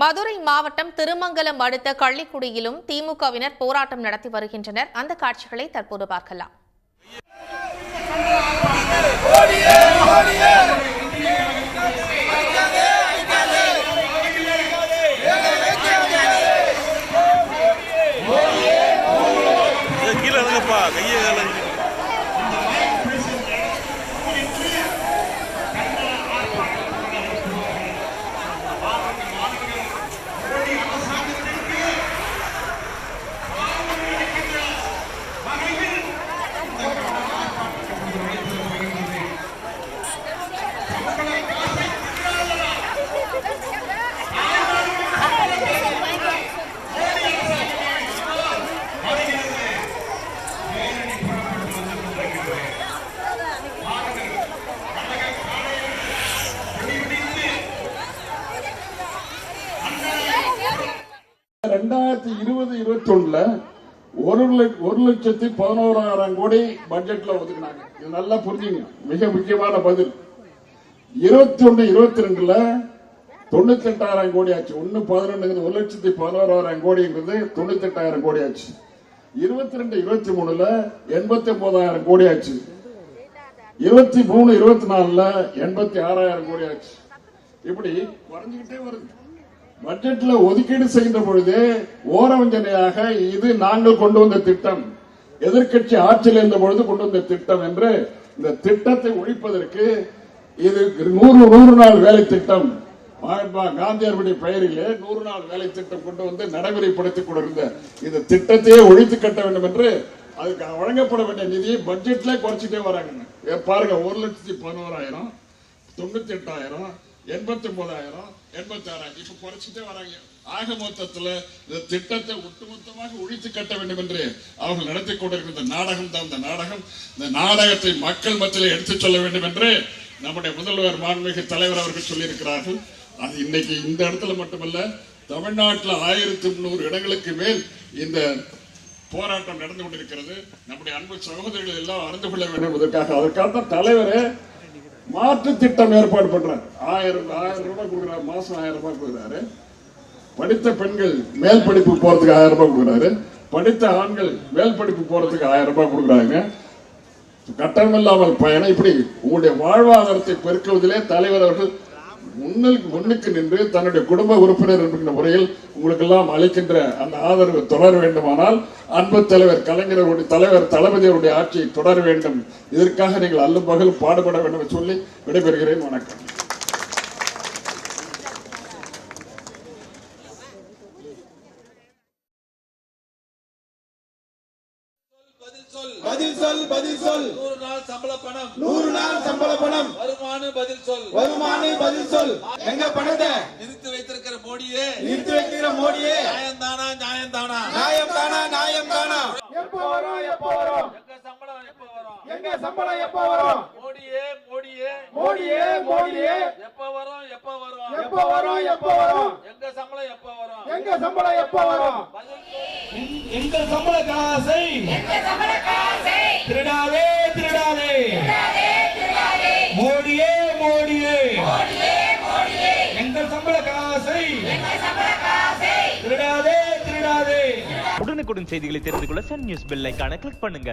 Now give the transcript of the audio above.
மதுரை மாவட்டம் திருமங்கலம் அடுத்த கள்ளிக்குடியிலும் திமுகவினர் போராட்டம் நடத்தி வருகின்றனர். அந்த காட்சிகளை தற்போது பார்க்கலாம். $1,11,11,000 கோடி பட்ஜெட்ல ஒதுக்கினாங்க. இது நல்லா புரிஞ்சுங்க, மிக முக்கியமான பதில். 21-22ல 98,000 கோடி ஆச்சு. 1,11,11,000 கோடிங்கிறது 98,000 கோடி ஆச்சு. 22-23ல 89,000 கோடி ஆச்சு. 23-24ல 86,000 கோடி ஆச்சு. இப்படி குறைஞ்சுக்கிட்டே வருது. பட்ஜெட்ல ஒதுக்கீடு செய்கின்ற பொழுது ஓரவஞ்சனையாக இது நாங்கள் கொண்டு வந்த திட்டம், எதிர்கட்சி ஆட்சியில் இருந்த பொழுது கொண்டு வந்த திட்டம் என்று இந்த திட்டத்தை ஒழிப்பதற்கு இது 100 நாள் வேலை திட்டம், மகாத்மா காந்தியடிகளுடைய பெயரிலே 100 நாள் வேலை திட்டம் கொண்டு வந்து நடைமுறைப்படுத்திக் கொண்டிருந்த இந்த திட்டத்தையே ஒழித்து கட்ட வேண்டும் என்று அதுக்கு வழங்கப்பட வேண்டிய நிதியை பட்ஜெட்ல குறைச்சிட்டே வராங்க. பாருங்க, 1,11,000, 98,000, 89,000, 86,000 இப்ப குறைச்சிட்டே வராங்க. ஆக மொத்தத்தில் இந்த திட்டத்தை ஒட்டுமொத்தமாக ஒழித்து கட்ட வேண்டும் என்று அவர்கள் நடத்தி கொண்டிருக்கிற நாடகம் தான் இந்த நாடகம். இந்த நாடகத்தை மக்கள் மத்தியில் எடுத்துச் சொல்ல வேண்டும் என்று நம்முடைய முதல்வர் மாண்புமிகு தலைவர் அவர்கள் சொல்லியிருக்கிறார்கள். அது இன்னைக்கு இந்த இடத்துல மட்டுமல்ல, தமிழ்நாட்டில் 1,300 இடங்களுக்கு மேல் இந்த போராட்டம் நடந்து கொண்டிருக்கிறது. நம்முடைய அன்பு சகோதரிகள் எல்லாம் அறிந்து கொள்ள வேண்டும் என்பதற்காக அதற்காக தலைவரே மாற்று திட்டம் ஏற்பாடு பண்றாரு. 1,000 ரூபாய் கொடுக்குறாரு, மாசம் 1,000 ரூபாய் கொடுக்குறாரு. படித்த பெண்கள் மேல் படிப்பு போறதுக்கு 1,000 ரூபாய் கொடுக்குறாரு. படித்த ஆண்கள் மேல் படிப்பு போறதுக்கு 1,000 ரூபாய் கொடுக்குறாங்க. கட்டணமில்லாமல் பயணம். இப்படி உங்களுடைய வாழ்வாதாரத்தை பெருக்குவதிலே தலைவர் அவர்கள் முன்னுக்கு நின்று தன்னுடைய குடும்ப உறுப்பினர் என்கிற முறையில் உங்களுக்கு எல்லாம் அளிக்கின்ற அந்த ஆதரவு தொடர வேண்டுமானால் அன்பு தலைவர் கலைஞருடைய தலைவர் தளபதி அவருடைய ஆட்சியை தொடர வேண்டும். இதற்காக நீங்கள் அல்லும் பகல் பாடுபட வேண்டும் என்று சொல்லி விடைபெறுகிறேன். வணக்கம். பதில் சொல் 100 நாள் சம்பள பணம் வருமானு பதில் சொல். எங்க பணத்தை நிறுத்தி வைத்திருக்கிற மோடியே நியாயம் தானா எப்போ வரும் எங்க சம்பளம் எப்போ வரும் மோடியே எப்போ வரும் எங்க சம்பளம் எப்போ வரும் எங்க சம்பள காசை திருடாதே மோடியே எங்கள் சம்பள காசை திருடாதே. உடனுக்குடன் செய்திகளை தெரிந்து கொள்ள சன் நியூஸ் பெல் ஐகானை கிளிக் பண்ணுங்க.